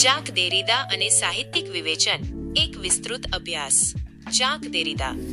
જાક દેરીદા અને સાહિત્યિક વિવેચન, એક વિસ્તૃત અભ્યાસ.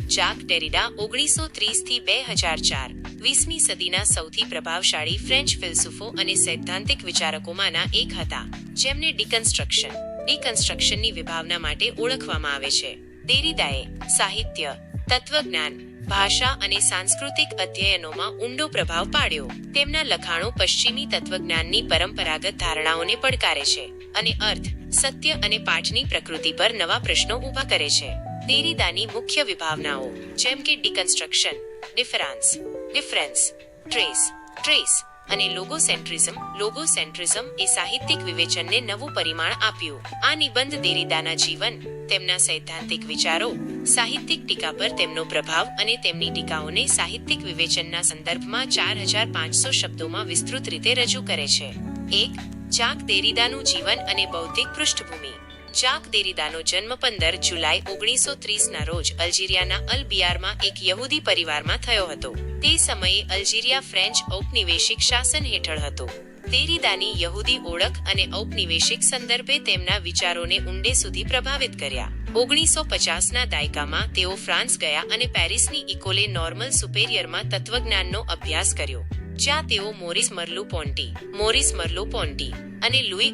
જાક દેરીદા 1930 થી 2004 20મી સદીના સૌથી પ્રભાવશાળી ફ્રેન્ચ ફિલસૂફો અને સૈદ્ધાંતિક વિચારકોમાંના એક હતા, જેમને ડિકન્સ્ટ્રક્શનની વિભાવના માટે ઓળખવામાં આવે છે. દેરીદાએ સાહિત્ય, તત્વજ્ઞાન, ભાષા અને સાંસ્કૃતિક અધ્યયનોમાં ઊંડો પ્રભાવ પાડ્યો. તેમના લખાણો પશ્ચિમી તત્વજ્ઞાનની પરંપરાગત ધારણાઓને પડકારે છે અને અર્થ, સત્ય અને પાઠની પ્રકૃતિ પર નવા પ્રશ્નો ઊભા કરે છે. દેરીદાની મુખ્ય વિભાવનાઓ જેમ કે ડિકન્સ્ટ્રક્શન, ડિફરન્સ, ટ્રેસ અને લોગોસેન્ટ્રિઝમ એ સાહિત્યિક વિવેચનને નવું પરિમાણ આપ્યું. આ નિબંધ દેરીદાના જીવન, તેમના સૈદ્ધાંતિક વિચારો, સાહિત્યિક ટીકા પર તેમનો પ્રભાવ અને તેમની ટીકાઓને સાહિત્યિક વિવેચનના સંદર્ભમાં 4500 શબ્દોમાં વિસ્તૃત રીતે રજૂ કરે છે. 1. જાક દેરીદાનું જીવન અને બૌદ્ધિક પૃષ્ઠભૂમિ. જાક દેરીદાનો જન્મ 15 જુલાઈ 1930ના રોજ અલ્જીરિયાના અલ-બિયારમાં એક યહૂદી પરિવારમાં થયો હતો. તે સમયે અલ્જીરિયા ફ્રેન્ચ ઔપનિવેશિક શાસન હેઠળ હતું. દેરીદાની યહૂદી ઓળખ અને ઔપનિવેશિક સંદર્ભે તેમના વિચારોને ઊંડે સુધી પ્રભાવિત કર્યા. 1950ના દાયકામાં તેઓ ફ્રાન્સ ગયા અને પેરિસની ઇકોલે નોર્મલ સુપેરિયરમાં તત્વજ્ઞાનનો અભ્યાસ કર્યો, જ્યાં તેઓ મોરિસ મર્લો-પોન્ટી અને લુઈ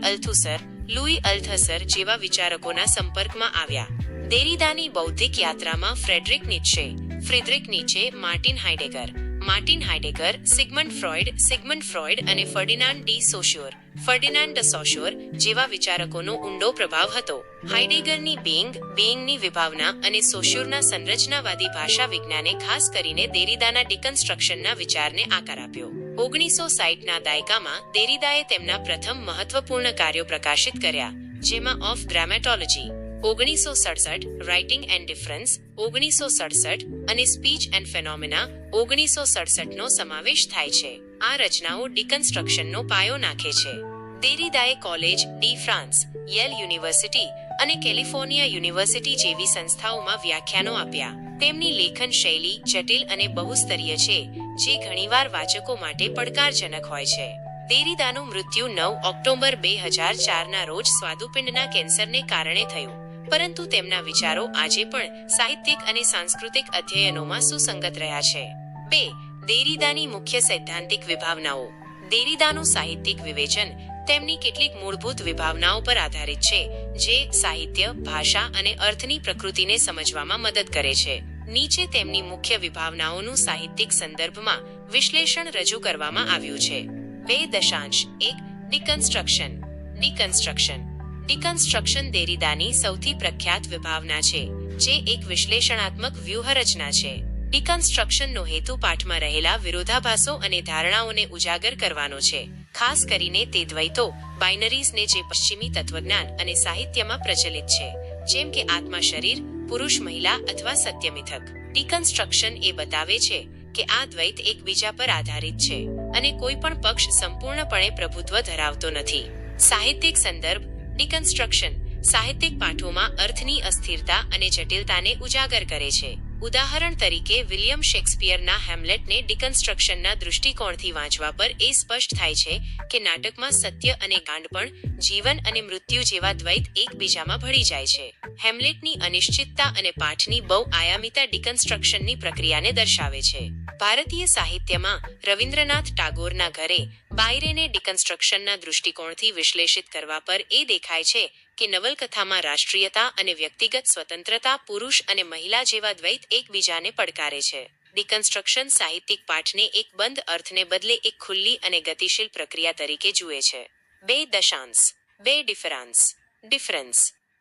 અલ્થુસર જેવા વિચારકોના સંપર્કમાં આવ્યા. દેરીદાની બૌદ્ધિક યાત્રામાં ફ્રેડરિક નીચે, માર્ટિન હાઇડેગર, સિગમન્ડ ફ્રોઇડ અને ફર્ડિનાન્ડ ડી સોશ્યોર જેવા વિચારકોનો ઊંડો પ્રભાવ હતો. હાઇડેગરની બિઈંગની વિભાવના અને સોશ્યોરના સંરચનાવાદી ભાષા વિજ્ઞાને ખાસ કરીને દેરીદાના ડિકન્સ્ટ્રક્શનના વિચારને આકાર આપ્યો. 1960ના દાયકામાં દેરીદાએ તેમના પ્રથમ મહત્વપૂર્ણ કાર્યો પ્રકાશિત કર્યા, જેમાં ઓફ ગ્રામેટોલોજી 1967, રાઇટિંગ એન્ડ ડિફરન્સ 1967 અને સ્પીચ એન્ડ ફેનોમેના 1967નો સમાવેશ થાય છે. આ રચનાઓ ડિકન્સ્ટ્રક્શનનો પાયો નાખે છે. દેરીદાએ college de France, Yale university અને કેલિફોર્નિયા યુનિવર્સિટી જેવી સંસ્થાઓમાં વ્યાખ્યાનો આપ્યા. તેમની લેખન શૈલી જટિલ અને બહુસ્તરીય છે, જે ઘણીવાર વાચકો માટે પડકારજનક હોય છે. દેરીદાનું મૃત્યુ 9 ઓક્ટોબર 2004ના રોજ સ્વાદુપિંડના કેન્સરને કારણે થયું, પરંતુ તેમના વિચારો આજે પણ સાહિત્યિક અને સાંસ્કૃતિક અધ્યયનોમાં સુસંગત રહ્યા છે. 2. દેરીદાની મુખ્ય સૈદ્ધાંતિક વિભાવનાઓ. દેરીદાનું સાહિત્યિક વિવેચન તેમની કેટલીક મૂળભૂત વિભાવનાઓ પર આધારિત છે, જે સાહિત્ય, ભાષા અને અર્થની પ્રકૃતિને સમજવામાં મદદ કરે છે. નીચે તેમની મુખ્ય વિભાવનાઓનું સાહિત્યિક સંદર્ભમાં વિશ્લેષણ રજૂ કરવામાં આવ્યું છે. 2.1 ડિકન્સ્ટ્રક્શન દેરીદાની સૌથી પ્રખ્યાત વિભાવના છે, જે એક વિશ્લેષણાત્મક વ્યૂહરચના છે. ડિકન્સ્ટ્રક્શનનો હેતુ પાઠમાં રહેલા વિરોધાભાસો અને ધારણાઓને ઉજાગર કરવાનો છે, ખાસ કરીને તે દ્વૈતો, બાઇનરીઝને જે પશ્ચિમી તત્વજ્ઞાન અને સાહિત્યમાં પ્રચલિત છે, જેમ કે આત્મા શરીર, પુરુષ મહિલા અથવા સત્ય મિથક. ડિકન્સ્ટ્રક્શન એ બતાવે છે કે આ દ્વૈત એકબીજા પર આધારિત છે અને કોઈ પણ પક્ષ સંપૂર્ણપણે પ્રભુત્વ ધરાવતો નથી. સાહિત્યિક સંદર્ભ. ડિકન્સ્ટ્રક્શન સાહિત્યિક પાઠોમાં અર્થની અસ્થિરતા અને જટિલતાને ઉજાગર કરે છે. ઉદાહરણ તરીકે, વિલિયમ શેક્સપિયરના હેમ્લેટને ડિકન્સ્ટ્રક્શનના દૃષ્ટિકોણથી વાંચવા પર એ સ્પષ્ટ થાય છે કે નાટકમાં સત્ય અને ગાંડપણ, જીવન અને મૃત્યુ જેવા દ્વૈત એકબીજામાં ભળી જાય છે. હેમ્લેટની અનિશ્ચિતતા અને પાઠની બહુ-આયામિતા ડિકન્સ્ટ્રક્શનની પ્રક્રિયાને દર્શાવે છે. ભારતીય સાહિત્યમાં રવિન્દ્રનાથ ટાગોરના ઘરે બાયરેને ડિકન્સ્ટ્રક્શનના દૃષ્ટિકોણથી વિશ્લેષિત કરવા પર એ દેખાય છે કે નવલકથામાં રાષ્ટ્રીયતા અને વ્યક્તિગત સ્વતંત્રતા, પુરુષ અને મહિલા જેવા દ્વૈત એકબીજાને પડકારે છે. ડિકન્સ્ટ્રક્શન સાહિત્યિક પાઠને એક બંધ અર્થને બદલે એક ખુલ્લી અને ગતિશીલ પ્રક્રિયા તરીકે જુએ છે. 2.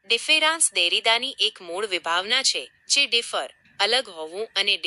ડિફેરાન્સ દેરીદાની એક મૂળ વિભાવના છે, જે અલગ હોવું અને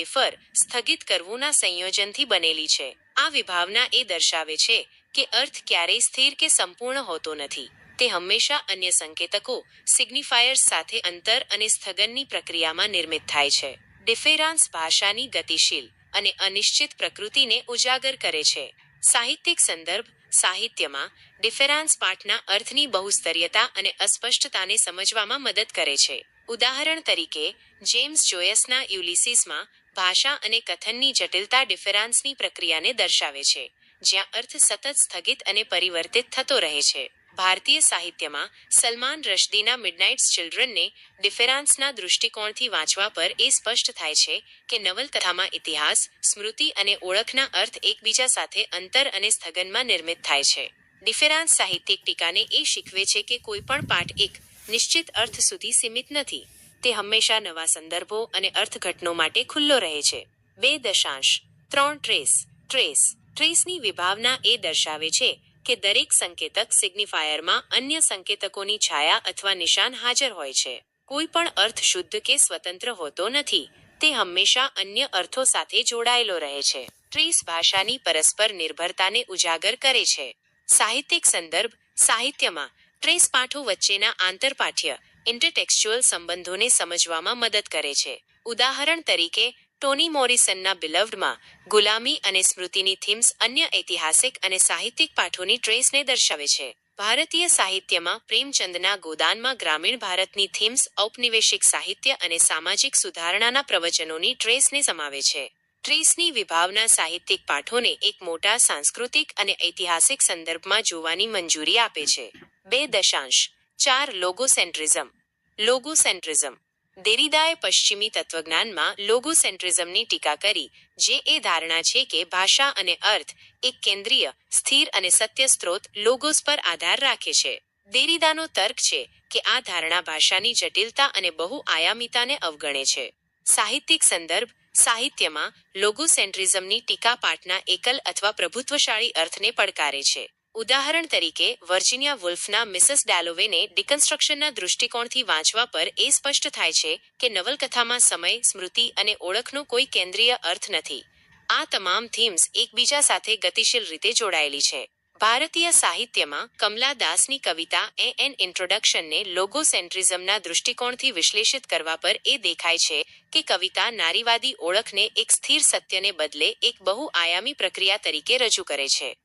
સ્થગિત કરવુંના સંયોજનથી બનેલી છે. આ વિભાવના એ દર્શાવે છે કે અર્થ ક્યારેય સ્થિર કે સંપૂર્ણ હોતો નથી. તે હંમેશા અન્ય સંકેતકો, સિગ્નિફાયર્સ સાથે અંતર અને સ્થગનની પ્રક્રિયામાં નિર્મિત થાય છે. ડિફેરાન્સ ભાષાની ગતિશીલ અને અનિશ્ચિત પ્રકૃતિને ઉજાગર કરે છે. સાહિત્યિક સંદર્ભ. સાહિત્યમાં ડિફેરાન્સ પાઠના અર્થની બહુસ્તરીયતા અને અસ્પષ્ટતાને સમજવામાં મદદ કરે છે. ઉદાહરણ તરીકે, જેમ્સ જોયસના યુલિસીસમાં ભાષા અને કથનની જટિલતા ડિફેરાન્સની પ્રક્રિયાને દર્શાવે છે, જ્યાં અર્થ સતત સ્થગિત અને પરિવર્તિત થતો રહે છે. ભારતીય સાહિત્યમાં સલમાન રશ્દીના મિડનાઇટ્સ ચિલ્ડ્રનને ડિફેરાન્સના દૃષ્ટિકોણથી વાંચવા પર એ સ્પષ્ટ થાય છે કે નવલકથામાં ઇતિહાસ, સ્મૃતિ અને ઓળખના અર્થ એકબીજા સાથે અંતર અને સ્થગનમાં નિર્મિત થાય છે. ડિફેરાન્સ સાહિત્યિક ટીકાને એ શીખવે છે કે કોઈ પણ પાઠ એક નિશ્ચિત અર્થ સુધી સીમિત નથી. તે હંમેશા નવા સંદર્ભો અને અર્થઘટનો માટે ખુલ્લો રહે છે. 2.3 ટ્રેસની વિભાવના એ દર્શાવે છે કે દરેક સંકેતક સિગ્નિફાયરમાં અન્ય સંકેતકોની છાયા અથવા નિશાન હાજર હોય છે. કોઈ પણ અર્થ શુદ્ધ કે સ્વતંત્ર હોતો નથી. તે હંમેશા અન્ય અર્થો સાથે જોડાયેલો રહે છે. ટ્રેસ ભાષાની પરસ્પર નિર્ભરતાને ઉજાગર કરે છે. સાહિત્યિક સંદર્ભ સાહિત્યમાં ટ્રેસ પાઠો વચ્ચેના આંતરપાઠ્ય ઇન્ટરટેક્સ્ચ્યુઅલ સંબંધોને સમજવામાં મદદ કરે છે. ઉદાહરણ તરીકે, ટોની મોરિસનના બિલવ્ડમાં ગુલામી અને સ્મૃતિની થીમ્સ અન્ય ઐતિહાસિક અને સાહિત્યિક પાઠોની ટ્રેસને દર્શાવે છે. ભારતીય સાહિત્યમાં પ્રેમચંદના ગોદાનમાં ગ્રામીણ ભારતની થીમ્સ ઔપનિવેશિક સાહિત્ય અને સામાજિક સુધારણાના પ્રવચનોની ટ્રેસને સમાવે છે. ટ્રેસની વિભાવના સાહિત્યિક પાઠોને એક મોટા સાંસ્કૃતિક અને ઐતિહાસિક સંદર્ભમાં જોવાની મંજૂરી આપે છે. 2.4 લોગોસેન્ટ્રિઝમ દેરીદાએ પશ્ચિમી તત્વજ્ઞાનમાં લોગોસેન્ટ્રિઝમની ટીકા કરી, જે એ ધારણા છે કે ભાષા અને અર્થ એક કેન્દ્રીય, સ્થિર અને સત્ય સ્ત્રોત લોગોસ પર આધાર રાખે છે. દેરીદાનો તર્ક છે કે આ ધારણા ભાષાની જટિલતા અને બહુઆયામીતાને અવગણે છે. સાહિત્યિક સંદર્ભ સાહિત્યમાં લોગોસેન્ટ્રિઝમની ટીકા પાઠના એકલ અથવા પ્રભુત્વશાળી અર્થને પડકારે છે. ઉદાહરણ તરીકે, વર્જિનિયા વુલ્ફના મિસેસ ડેલોવેને ડિકન્સ્ટ્રક્શનના દૃષ્ટિકોણથી વાંચવા પર એ સ્પષ્ટ થાય છે કે નવલકથામાં સમય, સ્મૃતિ અને ઓળખનો કોઈ કેન્દ્રીય અર્થ નથી. આ તમામ થીમ્સ એકબીજા સાથે ગતિશીલ રીતે જોડાયેલી છે. ભારતીય સાહિત્યમાં કમલા દાસની કવિતા એન ઇન્ટ્રોડક્શનને લોગોસેન્ટ્રિઝમના દૃષ્ટિકોણથી વિશ્લેષિત કરવા પર એ દેખાય છે કે કવિતા નારીવાદી ઓળખને એક સ્થિર સત્યને બદલે એક બહુઆયામી પ્રક્રિયા તરીકે રજૂ કરે છે.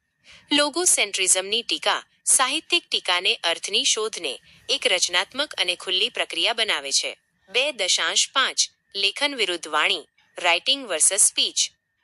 લોગોસેન્ટ્રિઝમની ટીકા સાહિત્યિક ટીકાને અર્થની શોધને એક રચનાત્મક અને ખુલ્લી પ્રક્રિયા બનાવે છે. 2.5 લેખન વિરુદ્ધ વાણી રાઇટિંગ વર્સસ સ્પીચ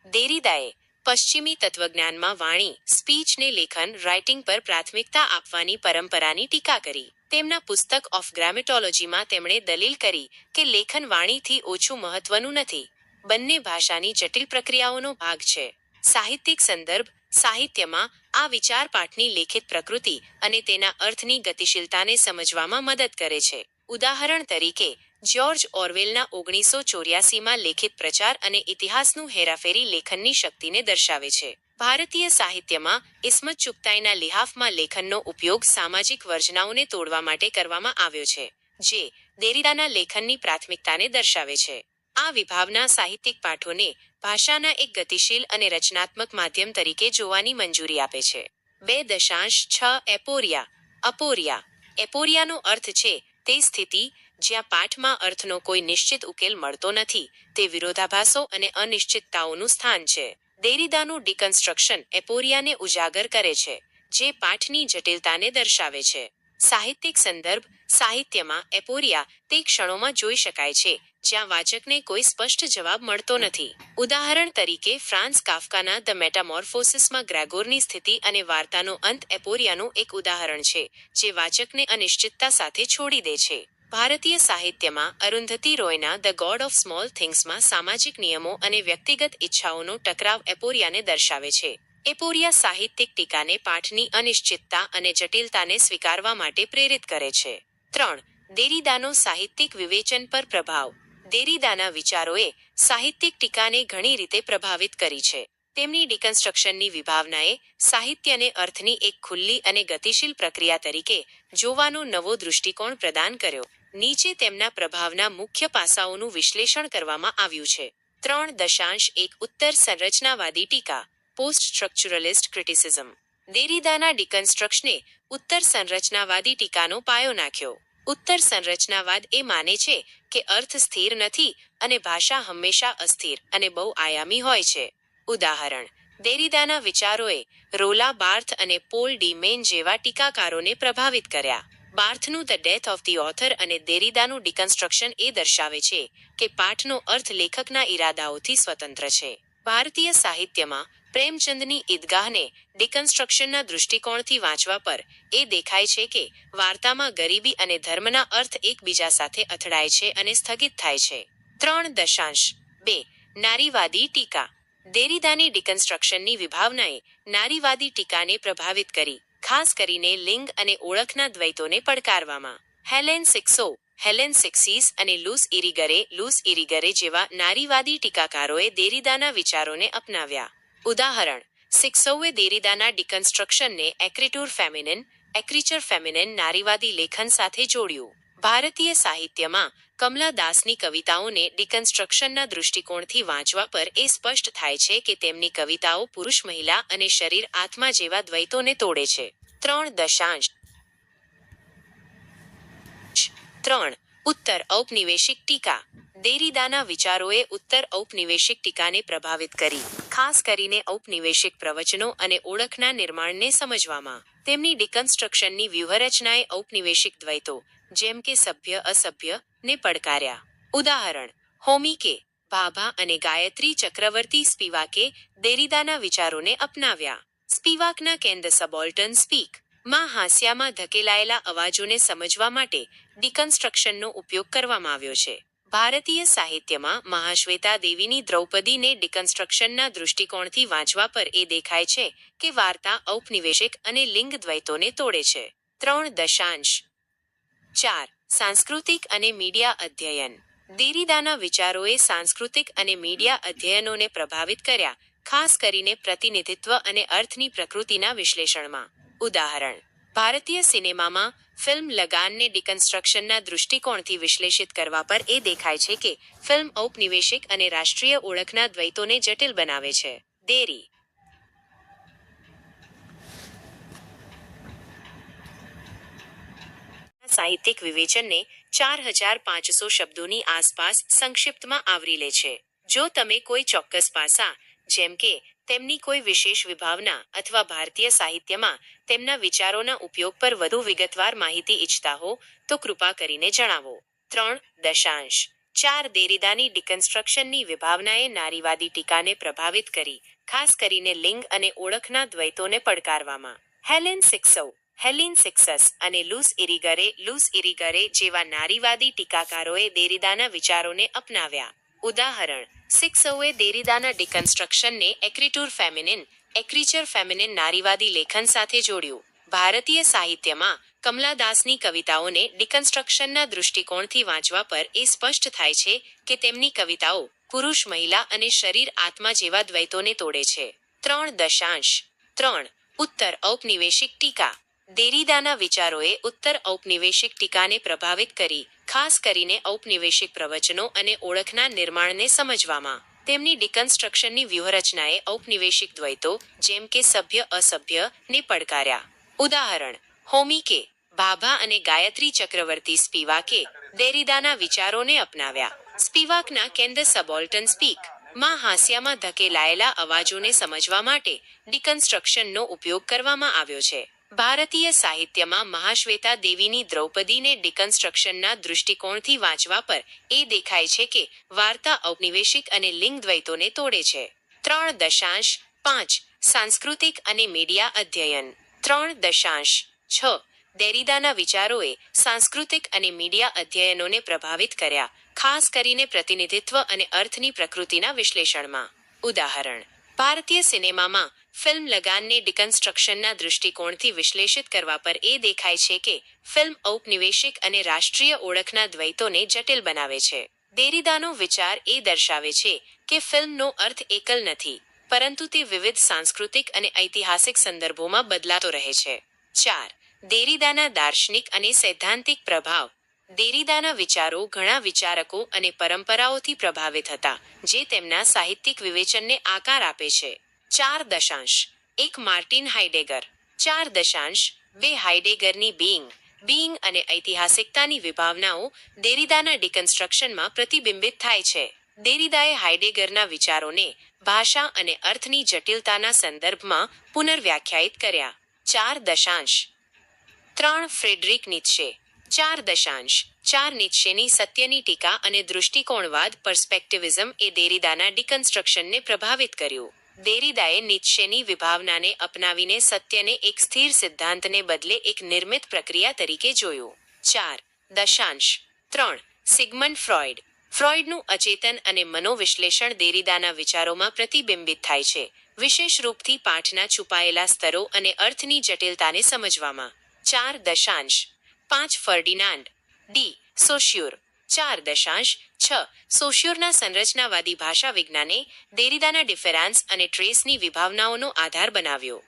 દેરીદાએ પશ્ચિમી તત્વજ્ઞાનમાં વાણી, સ્પીચને લેખન, રાઇટિંગ પર પ્રાથમિકતા આપવાની પરંપરાની ટીકા કરી. તેમના પુસ્તક ઓફ ગ્રામેટોલોજીમાં તેમણે દલીલ કરી કે લેખન વાણીથી ઓછું મહત્વનું નથી. બંને ભાષાની જટિલ પ્રક્રિયાઓનો ભાગ છે. સાહિત્યિક સંદર્ભ સાહિત્યમાં આ વિચાર પાઠની લેખિત પ્રકૃતિ અને તેના અર્થની ગતિશીલતાને સમજવામાં મદદ કરે છે. ઉદાહરણ તરીકે, જ્યોર્જ ઓરવેલના 1984માં લેખિત પ્રચાર અને ઇતિહાસનું હેરાફેરી લેખનની શક્તિને દર્શાવે છે. ભારતીય સાહિત્યમાં ઇસ્મત ચુગતાઈના લિહાફમાં લેખનનો ઉપયોગ સામાજિક વર્જનાઓને તોડવા માટે કરવામાં આવ્યો છે, જે દેરીદાના લેખનની પ્રાથમિકતાને દર્શાવે છે. આ વિભાવના સાહિત્યિક પાઠોને ભાષાના એક ગતિશીલ અને રચનાત્મક માધ્યમ તરીકે જોવાની મંજૂરી આપે છે. 2.6 એપોરિયાનો અર્થ છે તે સ્થિતિ જ્યાં પાઠમાં અર્થનો કોઈ નિશ્ચિત ઉકેલ મળતો નથી. તે વિરોધાભાસો અને અનિશ્ચિતતાઓનું સ્થાન છે. દેરીદાનું ડિકન્સ્ટ્રક્શન એપોરિયાને ઉજાગર કરે છે, જે પાઠની જટિલતાને દર્શાવે છે. સાહિત્યિક સંદર્ભ સાહિત્યમાં એપોરિયા તે ક્ષણોમાં જોઈ શકાય છે જ્યાં વાચકને કોઈ સ્પષ્ટ જવાબ મળતો નથી. ઉદાહરણ તરીકે, ફ્રાન્સ કાફકાના ધ મેટામોર્ફોસિસમાં ગ્રેગોરની સ્થિતિ અને વાર્તાનો અંત એપોરિયાનું એક ઉદાહરણ છે, જે વાચકને અનિશ્ચિતતા સાથે છોડી દે છે. ભારતીય સાહિત્યમાં અરુંધતી રોયના ધ ગોડ ઓફ સ્મોલ થિંગ્સમાં સામાજિક નિયમો અને વ્યક્તિગત ઈચ્છાઓનો ટકરાવ એપોરિયાને દર્શાવે છે. એપોરિયા સાહિત્યિક ટીકાને પાઠની અનિશ્ચિતતા અને જટિલતાને સ્વીકારવા માટે પ્રેરિત કરે છે. 3. દેરીદાનો સાહિત્યિક વિવેચન પર પ્રભાવ દેરીદાના વિચારોએ સાહિત્યિક ટીકાને ઘણી રીતે પ્રભાવિત કરી છે. તેમની ડિકન્સ્ટ્રક્શનની વિભાવનાએ સાહિત્યને અર્થની એક ખુલ્લી અને ગતિશીલ પ્રક્રિયા તરીકે જોવાનો નવો દૃષ્ટિકોણ પ્રદાન કર્યો. નીચે તેમના પ્રભાવના મુખ્ય પાસાઓનું વિશ્લેષણ કરવામાં આવ્યું છે. 3.1 ઉત્તર સંરચનાવાદી ટીકા પોસ્ટ સ્ટ્રક્ચરલિસ્ટ ક્રિટિસિઝમ દેરીદાના ડિકન્સ્ટ્રક્શને ઉત્તર સંરચનાવાદી ટીકાનો પાયો નાખ્યો. ઉત્તર સંરચનાવાદ એ માને છે કે અર્થ સ્થિર નથી અને ભાષા હંમેશા અસ્થિર અને બહુઆયામી હોય છે. ઉદાહરણ, દેરીદાના વિચારોએ રોલા બાર્થ અને પોલ ડી મેન જેવા ટીકાકારોને પ્રભાવિત કર્યા. બાર્થનું the death of the author અને દેરીદાનું ડિકન્સ્ટ્રક્શન એ દર્શાવે છે કે પાઠનો અર્થ લેખકના ઈરાદાઓથી સ્વતંત્ર છે. ભારતીય સાહિત્યમાં પ્રેમચંદની ઈદગાહને ડિકન્સ્ટ્રક્શનના દૃષ્ટિકોણથી વાંચવા પર એ દેખાય છે કે વાર્તામાં ગરીબી અને ધર્મના અર્થ એકબીજા સાથે અથડાય છે અને સ્થગિત થાય છે. 3.2 નારીવાદી ટીકા. દેરીદાની ડિકન્સ્ટ્રક્શનની વિભાવનાએ નારીવાદી ટીકાને પ્રભાવિત કરી, ખાસ કરીને લિંગ અને ઓળખના દ્વૈતોને પડકારવામાં. હેલેન સિક્સીસ અને લૂસ ઇરીગરે જેવા નારીવાદી ટીકાકારોએ દેરીદાના વિચારોને અપનાવ્યા. ઉદાહરણ: સિક્સૌએ દેરીદાના ડિકન્સ્ટ્રક્શનને એક્રીચર ફેમિનિન નારીવાદી લેખન સાથે જોડ્યું. ભારતીય સાહિત્યમાં કમલા દાસની કવિતાઓને ડિકન્સ્ટ્રક્શનના દૃષ્ટિકોણથી વાંચવા પર એ સ્પષ્ટ થાય છે કે તેમની કવિતાઓ પુરુષ-મહિલા અને શરીર-આત્મા જેવા દ્વૈતોને તોડે છે. 3. ઉત્તર ઔપનિવેશિક ટીકા. દેરીદાના વિચારોએ ઉત્તર ઔપનિવેશિક ટીકાને પ્રભાવિત કરી, ખાસ કરીને ઔપનિવેશિક પ્રવચનો અને ઓળખના નિર્માણને સમજવામાં. તેમની ડિકન્સ્ટ્રક્શનની વ્યૂહરચનાએ ઔપનિવેશિક દ્વૈતો, જેમ કે સભ્ય-અસભ્ય, ને પડકાર્યા. ઉદાહરણ: હોમીકે, ભાભા અને ગાયત્રી ચક્રવર્તી સ્પિવાકે દેરીદાના વિચારોને અપનાવ્યા. સ્પિવાકના કેન ધ સબોલ્ટર્ન સ્પીક માં હાસ્યામાં ધકેલાયેલા અવાજોને સમજવા માટે ડિકન્સ્ટ્રક્શનનો ઉપયોગ કરવામાં આવ્યો છે. ભારતીય સાહિત્યમાં મહાશ્વેતા દેવીની દ્રૌપદીને ડિકન્સ્ટ્રક્શનના દૃષ્ટિકોણથી વાંચવા પર એ દેખાય છે કે વાર્તા ઔપનિવેશિક અને લિંગ દ્વૈતોને તોડે છે. 3.4 સાંસ્કૃતિક અને મીડિયા અધ્યયન. દેરીદાના વિચારોએ સાંસ્કૃતિક અને મીડિયા અધ્યયનોને પ્રભાવિત કર્યા, ખાસ કરીને પ્રતિનિધિત્વ અને અર્થની પ્રકૃતિના વિશ્લેષણમાં. ઉદાહરણ: ભારતીય સિનેમામાં ફિલ્મ લગાનને ડિકન્સ્ટ્રક્શનના દૃષ્ટિકોણથી વિશ્લેષિત કરવા પર એ દેખાય છે કે ફિલ્મ ઔપનિવેશિક અને રાષ્ટ્રીય ઓળખના દ્વૈતોને જટિલ બનાવે છે. દેરી સાહિત્યિક વિવેચનને 4500 શબ્દોની આસપાસ સંક્ષિપ્તમાં આવરી લે છે. જો તમે કોઈ ચોક્કસ પાસા, જેમ કે તેમની કોઈ વિશેષ વિભાવના અથવા ભારતીય સાહિત્યમાં તેમના વિચારોના ઉપયોગ પર વધુ વિગતવાર માહિતી ઈચ્છતા હો તો કૃપા કરીને જણાવો. 3.4 દેરીદાની ડિકન્સ્ટ્રક્શનની વિભાવનાએ નારીવાદી ટીકાને પ્રભાવિત કરી, ખાસ કરીને લિંગ અને ઓળખના દ્વૈતોને પડકારવામાં. હેલેન સિક્સસ અને લૂસ ઇરીગરે જેવા નારીવાદી ટીકાકારોએ દેરીદાના વિચારોને અપનાવ્યા. ઉદાહરણ: સિક્સૌએ દેરીદાના ડિકન્સ્ટ્રક્શનને એક્રીચર ફેમિનિન નારીવાદી લેખન સાથે જોડ્યું. ભારતીય સાહિત્યમાં કમલા દાસની કવિતાઓને ડિકન્સ્ટ્રક્શનના દૃષ્ટિકોણથી વાંચવા પર એ સ્પષ્ટ થાય છે કે તેમની કવિતાઓ પુરુષ-મહિલા અને શરીર-આત્મા જેવા દ્વૈતોને તોડે છે. 3.3 ઉત્તર ઔપનિવેશિક ટીકા. દેરીદાના વિચારોએ ઉત્તર ઔપનિવેશિક ટીકાને પ્રભાવિત કરી, ખાસ કરીને ઔપનિવેશિક પ્રવચનો અને ઓળખના નિર્માણને સમજવામાં. તેમની ડિકન્સ્ટ્રક્શનની વ્યૂહરચનાએ ઔપનિવેશિક દ્વૈતો, જેમ કે સભ્ય-અસભ્ય, ને પડકાર્યા. ઉદાહરણ: હોમીકે, ભાભા અને ગાયત્રી ચક્રવર્તી સ્પિવાકે દેરીદાના વિચારોને અપનાવ્યા. સ્પિવાકના કેન ધ સબોલ્ટર્ન સ્પીક માં હાસ્યામાં ધકેલાયેલા અવાજોને સમજવા માટે ડિકન્સ્ટ્રક્શનનો ઉપયોગ કરવામાં આવ્યો છે. ભારતીય સાહિત્યમાં મહાશ્વેતા દેવીની દ્રૌપદીને ડિકન્સ્ટ્રક્શનના દૃષ્ટિકોણથી વાંચવા પર એ દેખાય છે કે વાર્તા ઔપનિવેશિક અને લિંગ દ્વૈતોને તોડે છે. 3.5 સાંસ્કૃતિક અને મીડિયા અધ્યયન. 3.6 દેરીદાના વિચારોએ સાંસ્કૃતિક અને મીડિયા અધ્યયનોને પ્રભાવિત કર્યા, ખાસ કરીને પ્રતિનિધિત્વ અને અર્થની પ્રકૃતિના વિશ્લેષણમાં. ઉદાહરણ: ભારતીય સિનેમામાં ફિલ્મ લગાનને ડિકન્સ્ટ્રક્શનના દૃષ્ટિકોણથી વિશ્લેષિત કરવા પર એ દેખાય છે કે ફિલ્મ ઔપનિવેશિક અને રાષ્ટ્રીય ઓળખના દ્વૈતોને જટિલ બનાવે છે. દેરીદાનો વિચાર એ દર્શાવે છે કે ફિલ્મનો અર્થ એકલ નથી, પરંતુ તે વિવિધ સાંસ્કૃતિક અને ઐતિહાસિક સંદર્ભોમાં બદલાતો રહે છે. 4 દેરીદાના દાર્શનિક અને સૈદ્ધાંતિક પ્રભાવ. દેરીદાના વિચારો ઘણા વિચારકો અને પરંપરાઓથી પ્રભાવિત હતા, જે તેમના સાહિત્યિક વિવેચનને આકાર આપે છે. 4.1 માર્ટિન હાઇડેગર. 4.2 હાઇડેગરની બીઇંગ અને ઐતિહાસિકતાની વિભાવનાઓ દેરીદાના ડિકન્સ્ટ્રક્શનમાં પ્રતિબિંબિત થાય છે. દેરીદાએ હાઇડેગરના વિચારોને ભાષા અને અર્થની જટિલતાના સંદર્ભમાં પુનર્વ્યાખ્યાયિત કર્યા. 4.3 ફ્રેડરિક નીત્શે. 4.4 નીત્શેની સત્યની ટીકા અને દૃષ્ટિકોણવાદ પર્સ્પેક્ટિવિઝમ એ દેરીદાના ડિકન્સ્ટ્રક્શનને પ્રભાવિત કર્યું. દેરીદાએ નીત્શેની વિભાવનાને અપનાવીને સત્યને એક સ્થિર સિદ્ધાંતને બદલે એક નિર્મિત પ્રક્રિયા તરીકે જોયું. 4.3 સિગમન્ડ ફ્રોઇડ. ફ્રોઇડનું અચેતન અને મનોવિશ્લેષણ દેરીદાના વિચારોમાં પ્રતિબિંબિત થાય છે, વિશેષ રૂપથી પાઠના છુપાયેલા સ્તરો અને અર્થની જટિલતાને સમજવામાં. 4.5 ફર્ડિનાન્ડ ડી સોશ્યુર. 4.6 સોશ્યુરના સંરચનાવાદી ભાષા વિજ્ઞાને દેરીદાના ડિફેરાન્સ અને ટ્રેસની વિભાવનાઓનો આધાર બનાવ્યો.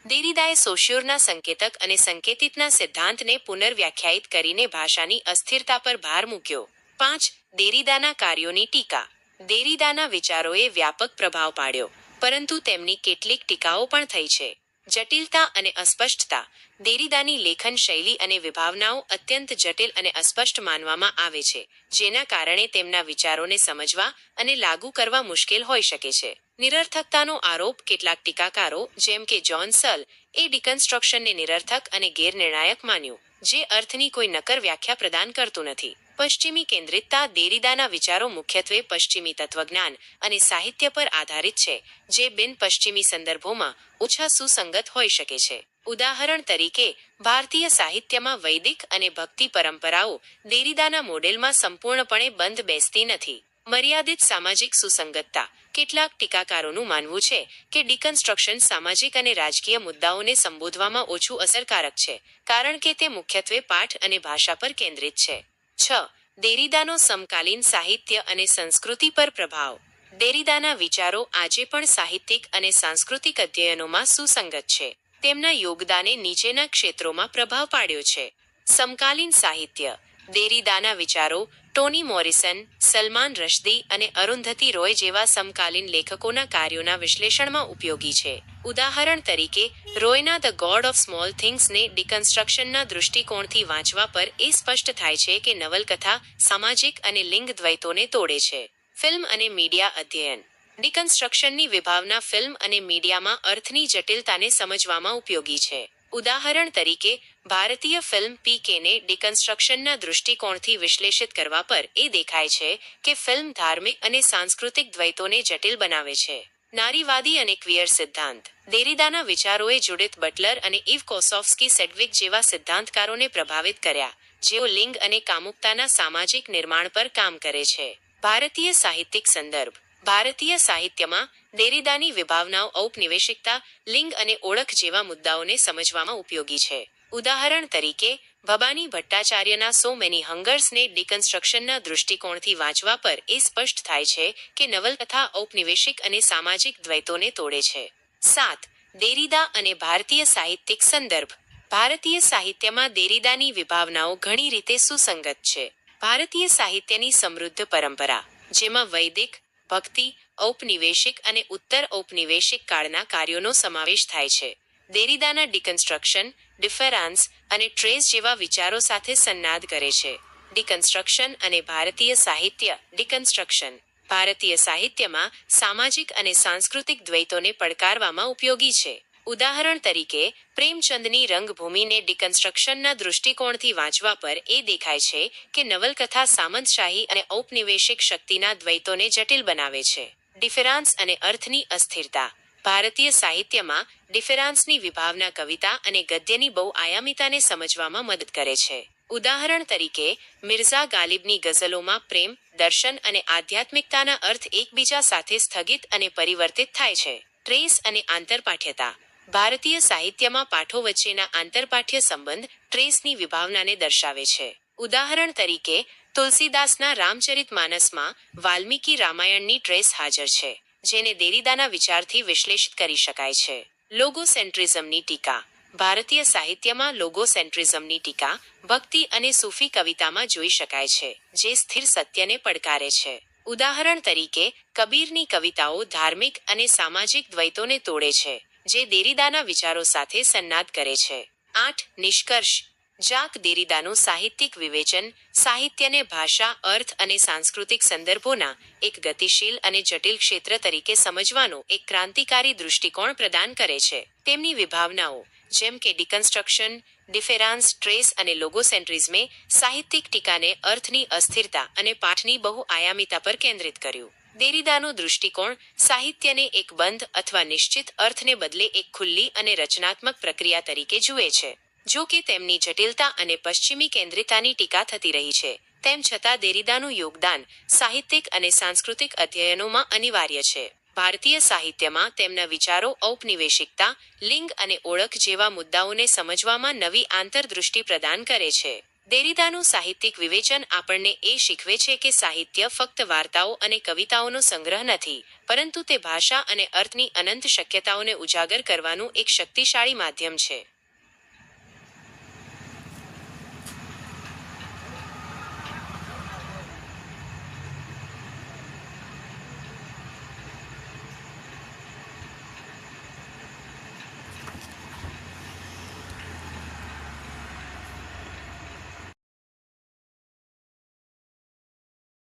દેરીદાએ સોશ્યુરના સંકેતક અને સંકેતિતના સિદ્ધાંતને પુનર્વ્યાખ્યાયિત કરીને ભાષાની અસ્થિરતા પર ભાર મૂક્યો. 5 દેરીદાના કાર્યોની ટીકા. દેરીદાના વિચારોએ વ્યાપક પ્રભાવ પાડ્યો, પરંતુ તેમની કેટલીક ટીકાઓ પણ થઈ છે. જટિલતા અને અસ્પષ્ટતા. દેરીદાની લેખન શૈલી અને વિભાવનાઓ અત્યંત જટિલ અને અસ્પષ્ટ માનવામાં આવે છે, જેના કારણે તેમના વિચારોને સમજવા અને લાગુ કરવા મુશ્કેલ હોઈ શકે છે. નિરર્થકતાનો આરોપ. કેટલાક ટીકાકારો, જેમ કે જ્હોન સલ, એ ડિકન્સ્ટ્રક્શનને નિરર્થક અને ગેરનિર્ણાયક માન્યું, જે અર્થની કોઈ નક્કર વ્યાખ્યા પ્રદાન કરતું નથી. પશ્ચિમી કેન્દ્રિતતા. દેરીદાના વિચારો મુખ્યત્વે પશ્ચિમી તત્વજ્ઞાન અને સાહિત્ય પર આધારિત છે, જે બિન-પશ્ચિમી સંદર્ભોમાં ઓછા સુસંગત હોઈ શકે છે. ઉદાહરણ તરીકે, ભારતીય સાહિત્યમાં વૈદિક અને ભક્તિ પરંપરાઓ દેરીદાના મોડેલમાં સંપૂર્ણપણે બંધ બેસતી નથી. મર્યાદિત સામાજિક સુસંગતતા. કેટલાક ટીકાકારોનું માનવું છે કે ડિકન્સ્ટ્રક્શન સામાજિક અને રાજકીય મુદ્દાઓને સંબોધવામાં ઓછું અસરકારક છે, કારણ કે તે મુખ્યત્વે પાઠ અને ભાષા પર કેન્દ્રિત છે. 6 દેરીદાનો સમકાલીન સાહિત્ય અને સંસ્કૃતિ પર પ્રભાવ. દેરીદાના વિચારો આજે પણ સાહિત્યિક અને સાંસ્કૃતિક અધ્યયનોમાં સુસંગત છે. તેમના યોગદાને નીચેના ક્ષેત્રોમાં પ્રભાવ પાડ્યો છે. સમકાલીન સાહિત્ય. દેરીદાના વિચારો ટોની મોરિસન, સલમાન રશ્દી અને અરુંધતી રોય જેવા સમકાલીન લેખકોના કાર્યોના વિશ્લેષણમાં ઉપયોગી છે. ઉદાહરણ તરીકે, રોયના ધ ગોડ ઓફ સ્મોલ થિંગ્સને ડિકન્સ્ટ્રક્શનના દૃષ્ટિકોણથી વાંચવા પર એ સ્પષ્ટ થાય છે કે નવલકથા સામાજિક અને લિંગ દ્વૈતોને તોડે છે. ફિલ્મ અને મીડિયા અધ્યયન. ડિકન્સ્ટ્રક્શનની વિભાવના ફિલ્મ અને મીડિયામાં અર્થની જટિલતાને સમજવામાં ઉપયોગી છે. ઉદાહરણ તરીકે, ભારતીય ફિલ્મ પીકેને ડિકન્સ્ટ્રક્શનના દૃષ્ટિકોણથી વિશ્લેષિત કરવા પર એ દેખાય છે કે ફિલ્મ ધાર્મિક અને સાંસ્કૃતિક દ્વૈતોને જટિલ બનાવે છે. નારીવાદી અને ક્વિયર સિદ્ધાંત. દેરીદાના વિચારોએ જુડિથ બટલર અને ઇવ કોસોફસ્કી સેડવિક જેવા સિદ્ધાંતકારોને પ્રભાવિત કર્યા, જેઓ લિંગ અને કામુકતાના સામાજિક નિર્માણ પર કામ કરે છે. ભારતીય સાહિત્યિક સંદર્ભ. ભારતીય સાહિત્યમાં દેરીદાની વિભાવનાઓ ઔપનિવેશિકતા, લિંગ અને ઓળખ જેવા મુદ્દાઓને સમજવામાં ઉપયોગી છે. ઉદાહરણ તરીકે, ભબાની ભટ્ટાચાર્યના સો મેની હંગર્સને ડિકન્સ્ટ્રક્શનના દૃષ્ટિકોણથી વાંચવા પર એ સ્પષ્ટ થાય છે કે નવલકથા ઔપનિવેશિક અને સામાજિક દ્વૈતોને તોડે છે. 7 દેરીદા અને ભારતીય સાહિત્યિક સંદર્ભ. ભારતીય સાહિત્યમાં દેરીદાની વિભાવનાઓ ઘણી રીતે સુસંગત છે. ભારતીય સાહિત્યની સમૃદ્ધ પરંપરા, જેમાં વૈદિક, ભક્તિ, ઔપનિવેશિક અને ઉત્તર ઔપનિવેશિક કાળના કાર્યોનો સમાવેશ થાય છે, દેરીદાના ડિકન્સ્ટ્રક્શન, ડિફેરાન્સ અને ટ્રેસ જેવા વિચારો સાથે સંનાદ કરે છે. ડિકન્સ્ટ્રક્શન અને ભારતીય સાહિત્ય. ડિકન્સ્ટ્રક્શન ભારતીય સાહિત્યમાં સામાજિક અને સાંસ્કૃતિક દ્વૈતોને પડકારવામાં ઉપયોગી છે. ઉદાહરણ તરીકે, પ્રેમચંદની રંગભૂમિને ડિકન્સ્ટ્રક્શનના દૃષ્ટિકોણથી વાંચવા પર એ દેખાય છે કે નવલકથા સામંતશાહી અને ઔપનિવેશિક શક્તિના દ્વૈતોને જટિલ બનાવે છે. ડિફેરાન્સ અને અર્થની અસ્થિરતા. ભારતીય સાહિત્યમાં ડિફેરાન્સની વિભાવના કવિતા અને ગદ્યની બહુઆયામિતાને સમજવામાં મદદ કરે છે. ઉદાહરણ તરીકે, મિર્ઝા ગાલિબની ગઝલોમાં પ્રેમ, દર્શન અને આધ્યાત્મિકતાના અર્થ એકબીજા સાથે સ્થગિત અને પરિવર્તિત થાય છે. ટ્રેસ અને આંતરપાઠ્યતા. ભારતીય સાહિત્યમાં પાઠો વચ્ચેના આંતરપાઠ્ય સંબંધ ટ્રેસની વિભાવનાને દર્શાવે છે. ઉદાહરણ તરીકે, તુલસીદાસના રામચરિતમાનસમાં વાલ્મીકી રામાયણની ટ્રેસ હાજર છે, જેને દેરીદાના વિચારથી વિશ્લેષિત કરી શકાય છે. લોગોસેન્ટ્રિઝમની ટીકા. ભારતીય સાહિત્યમાં લોગોસેન્ટ્રિઝમની ટીકા ભક્તિ અને સૂફી કવિતામાં જોઈ શકાય છે, જે સ્થિર સત્યને પડકારે છે. ઉદાહરણ તરીકે, કબીરની કવિતાઓ ધાર્મિક અને સામાજિક દ્વૈતોને તોડે છે, જે દેરીદાના વિચારો સાથે સંનાદ કરે છે. 8 નિષ્કર્ષ. જાક દેરીદાનું સાહિત્યિક વિવેચન સાહિત્યને ભાષા, અર્થ અને સાંસ્કૃતિક સંદર્ભોના એક ગતિશીલ અને જટિલ ક્ષેત્ર તરીકે સમજવાનો એક ક્રાંતિકારી દૃષ્ટિકોણ પ્રદાન કરે છે. તેમની વિભાવનાઓ, જેમ કે ડિકન્સ્ટ્રક્શન, ડિફેરાન્સ, ટ્રેસ અને લોગોસેન્ટ્રિઝમે સાહિત્યિક ટીકાને અર્થની અસ્થિરતા અને પાઠની બહુઆયામિતા પર કેન્દ્રિત કર્યું. દેરીદાનો દૃષ્ટિકોણ સાહિત્યને એક બંધ અથવા નિશ્ચિત અર્થને બદલે એક ખુલ્લી અને રચનાત્મક પ્રક્રિયા તરીકે જુએ છે. જો કે તેમની જટિલતા અને પશ્ચિમી કેન્દ્રિતાની ટીકા થતી રહી છે, તેમ છતાં દેરીદાનું યોગદાન સાહિત્યિક અને સાંસ્કૃતિક અધ્યયનોમાં અનિવાર્ય છે. ભારતીય સાહિત્યમાં તેમના વિચારો ઔપનિવેશિકતા, લિંગ અને ઓળખ જેવા મુદ્દાઓને સમજવામાં નવી આંતરદૃષ્ટિ પ્રદાન કરે છે. દેરીદાનું સાહિત્યિક વિવેચન આપણને એ શીખવે છે કે સાહિત્ય ફક્ત વાર્તાઓ અને કવિતાઓનો સંગ્રહ નથી, પરંતુ તે ભાષા અને અર્થની અનંત શક્યતાઓને ઉજાગર કરવાનું એક શક્તિશાળી માધ્યમ છે.